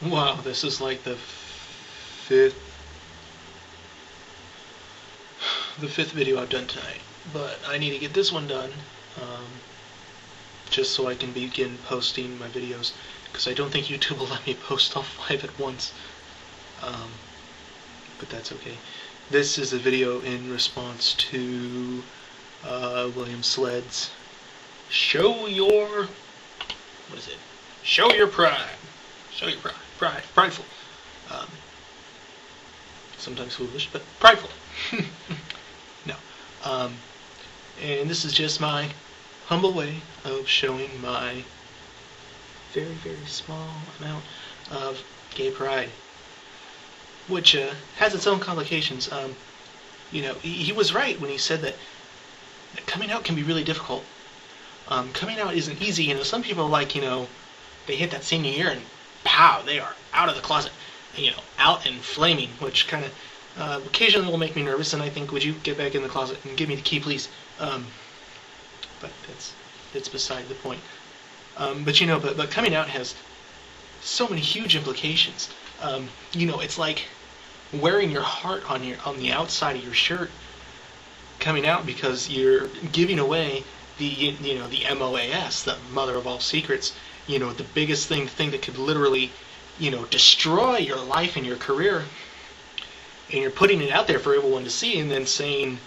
Wow, this is like fifth the fifth video I've done tonight, but I need to get this one done, just so I can begin posting my videos, because I don't think YouTube will let me post all 5 at once, but that's okay. This is a video in response to William Sled's Show Your Pride. Show your pride. Prideful. Sometimes foolish, but prideful. No. And this is just my humble way of showing my very, very small amount of gay pride, which has its own complications. He was right when he said that coming out can be really difficult. Coming out isn't easy. Some people they hit that senior year and pow, they are out of the closet, out and flaming, which kind of occasionally will make me nervous, and I think, would you get back in the closet and give me the key, please? But it's beside the point. But coming out has so many huge implications. It's like wearing your heart on the outside of your shirt, coming out, because you're giving away the MOAS, the mother of all secrets. The biggest thing that could literally destroy your life and your career, and you're putting it out there for everyone to see, and then saying,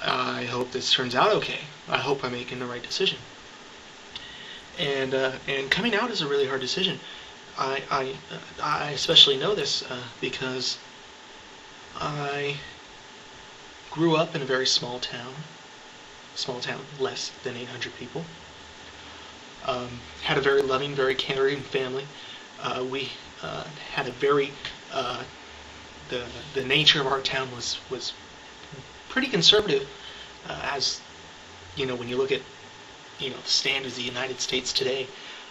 I hope this turns out okay. I hope I'm making the right decision. And coming out is a really hard decision. I especially know this because I grew up in a very small town, less than 800 people. Had a very loving, very caring family. We had a very the nature of our town was pretty conservative, as when you look at the standards of the United States today.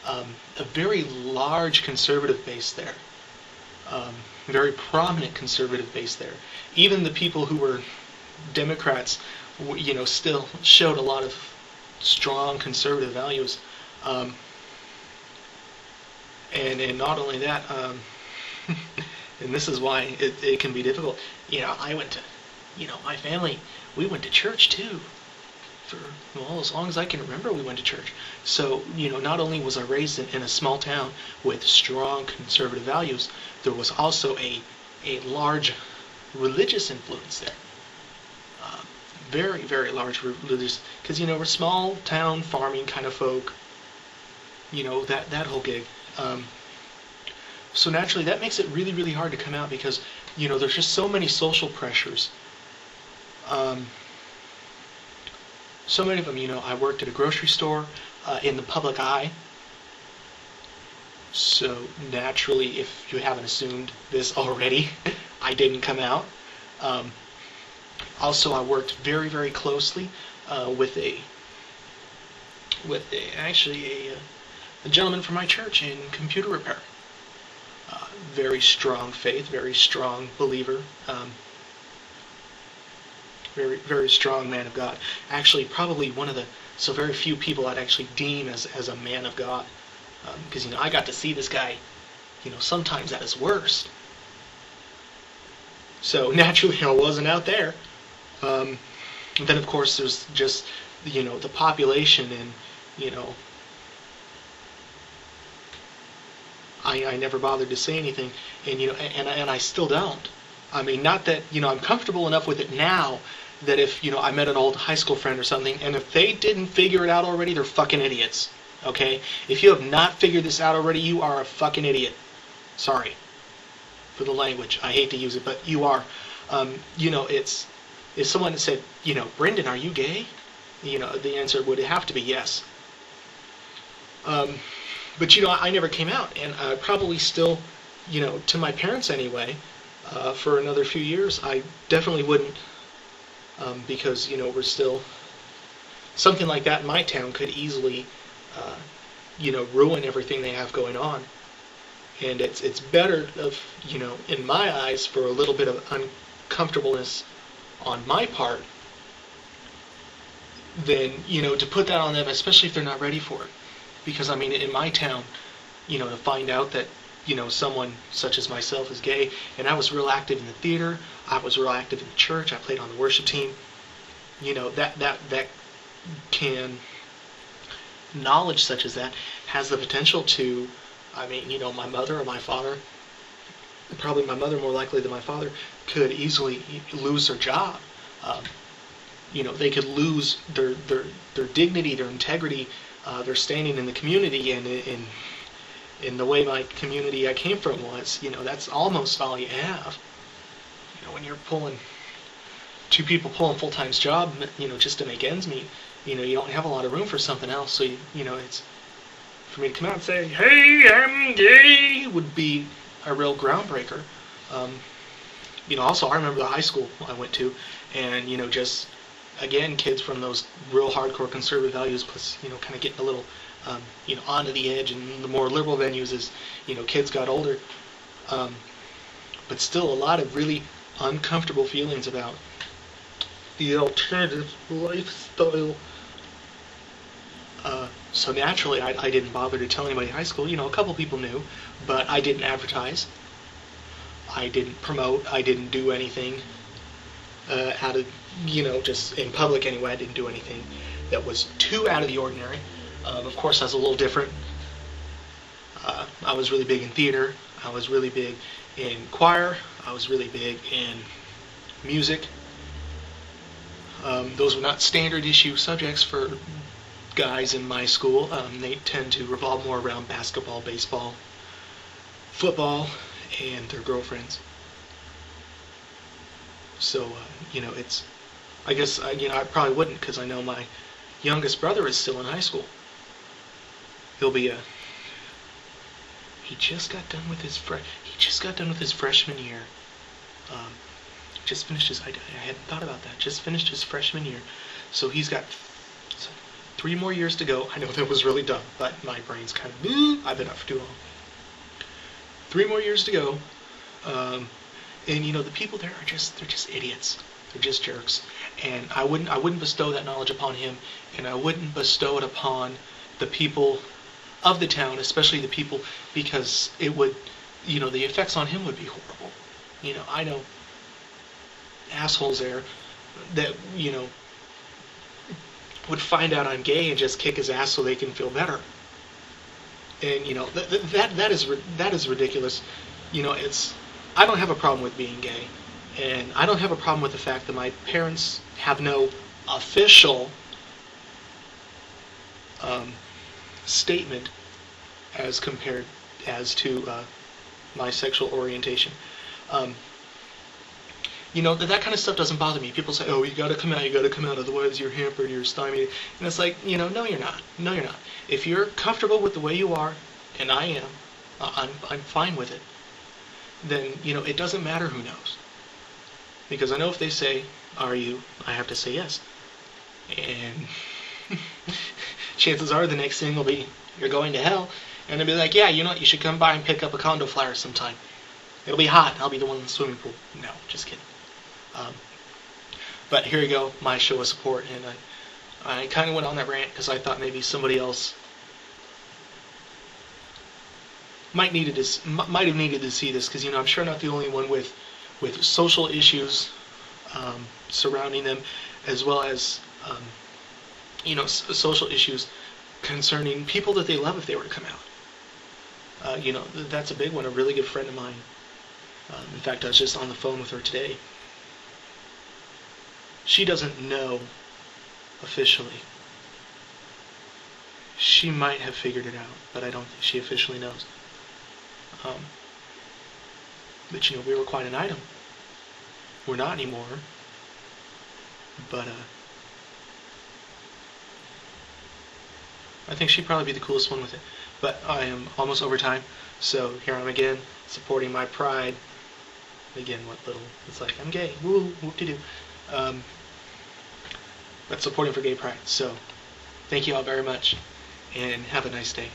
A very large conservative base there, very prominent conservative base there. Even the people who were Democrats, still showed a lot of strong conservative values. And not only that, and this is why it can be difficult. I went to, my family, we went to church too. For, as long as I can remember, we went to church. So, not only was I raised in a small town with strong conservative values, there was also a large religious influence there. Very, very large religious, because, we're small town farming kind of folk, that whole gig. So naturally, that makes it really, really hard to come out, because, there's just so many social pressures. So many of them, I worked at a grocery store in the public eye. So naturally, if you haven't assumed this already, I didn't come out. Also, I worked very, very closely with a gentleman from my church in computer repair. Very strong faith, very strong believer. Very, very strong man of God. Actually, probably one of the very few people I'd actually deem as a man of God. Because, I got to see this guy, sometimes at his worst. So, naturally, I wasn't out there. And then, of course, there's just, the population, and, I never bothered to say anything. And, and I still don't. I mean, not that, I'm comfortable enough with it now that if, I met an old high school friend or something, and if they didn't figure it out already, they're fucking idiots. Okay? If you have not figured this out already, you are a fucking idiot. Sorry for the language. I hate to use it, but you are. It's, if someone said, Brendan, are you gay? The answer would have to be yes. But, I never came out, and I probably still, to my parents anyway, for another few years, I definitely wouldn't, because, we're still, something like that in my town could easily, ruin everything they have going on. And it's better in my eyes, for a little bit of uncomfortableness on my part than, to put that on them, especially if they're not ready for it. Because, in my town, to find out that, someone such as myself is gay, and I was real active in the theater, I was real active in the church, I played on the worship team, that can, knowledge such as that has the potential to, my mother or my father, probably my mother more likely than my father, could easily lose their job. They could lose their dignity, their integrity, their standing in the community, and in the way my community I came from was. That's almost all you have. When you're two people pulling full-time job, just to make ends meet, you don't have a lot of room for something else. So it's, for me to come out and say, "Hey, I'm gay," would be a real groundbreaker. Also, I remember the high school I went to, and just again, kids from those real hardcore conservative values, plus kind of getting a little onto the edge, and the more liberal venues as kids got older. But still, a lot of really uncomfortable feelings about the alternative lifestyle. So naturally, I didn't bother to tell anybody in high school. A couple people knew, but I didn't advertise. I didn't promote. I didn't do anything out of, just in public anyway. I didn't do anything that was too out of the ordinary. Of course, I was a little different. I was really big in theater. I was really big in choir. I was really big in music. Those were not standard issue subjects for guys in my school. They tend to revolve more around basketball, baseball, football, and their girlfriends. So, it's, I guess, I probably wouldn't, because I know my youngest brother is still in high school. He'll be he just got done with his freshman year. Just finished his, I hadn't thought about that, just finished his freshman year. So he's got 3 more years to go. I know that was really dumb, but my brain's kind of, I've been up for too long. 3 more years to go. And the people there they're just idiots. They're just jerks. And I wouldn't bestow that knowledge upon him, and I wouldn't bestow it upon the people of the town, especially the people, because it would, the effects on him would be horrible. I know assholes there that, would find out I'm gay and just kick his ass so they can feel better. And that is ridiculous. I don't have a problem with being gay, and I don't have a problem with the fact that my parents have no official statement as to my sexual orientation. That kind of stuff doesn't bother me. People say, "Oh, you got to come out, otherwise you're hampered, you're stymied." And it's like, no, you're not. No, you're not. If you're comfortable with the way you are, and I am, I'm fine with it. Then it doesn't matter who knows, because I know if they say, "Are you?" I have to say yes, and chances are the next thing will be, "You're going to hell," and they'll be like, "Yeah, you should come by and pick up a condo flyer sometime. It'll be hot. I'll be the one in the swimming pool." No, just kidding. But here you go, my show of support, and I kind of went on that rant because I thought maybe somebody else might have needed to see this, because I'm sure not the only one with social issues surrounding them, as well as social issues concerning people that they love if they were to come out. That's a big one. A really good friend of mine. In fact, I was just on the phone with her today. She doesn't know officially. She might have figured it out, but I don't think she officially knows. But we were quite an item. We're not anymore. But I think she'd probably be the coolest one with it. But I am almost over time, so here I am again, supporting my pride. Again, it's like, I'm gay, woo, whoop-de-doo. But supporting for gay pride. So, thank you all very much, and have a nice day.